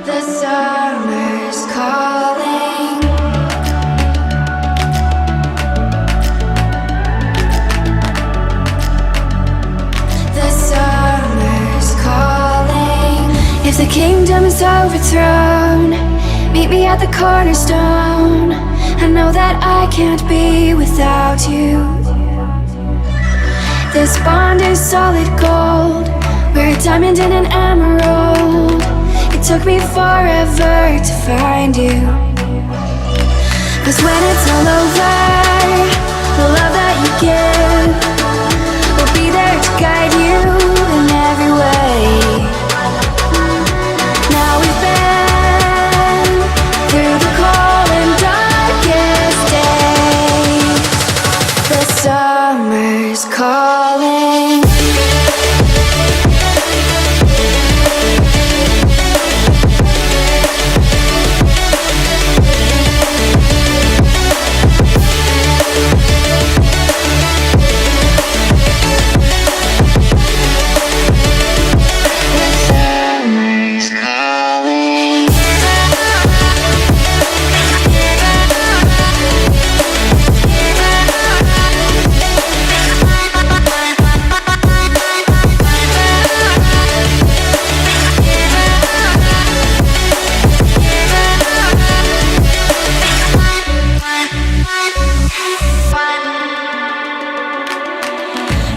The summer's calling. The summer's calling. If the kingdom is overthrown, meet me at the cornerstone. I know that I can't be without you. This bond is solid gold. We're a diamond and an emerald. It took me forever to find you. 'Cause when it's all over, the love that you give will be there to guide you in every way. Now we've been through the cold and darkest days. The summer's calling.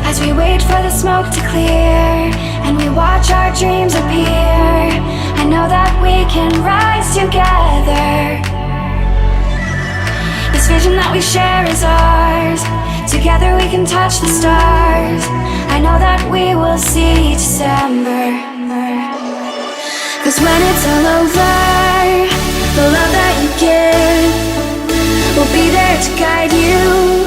As we wait for the smoke to clear and we watch our dreams appear, I know that we can rise together. This vision that we share is ours. Together we can touch the stars. I know that we will see December. 'Cause when it's all over, the love that you give will be there to guide you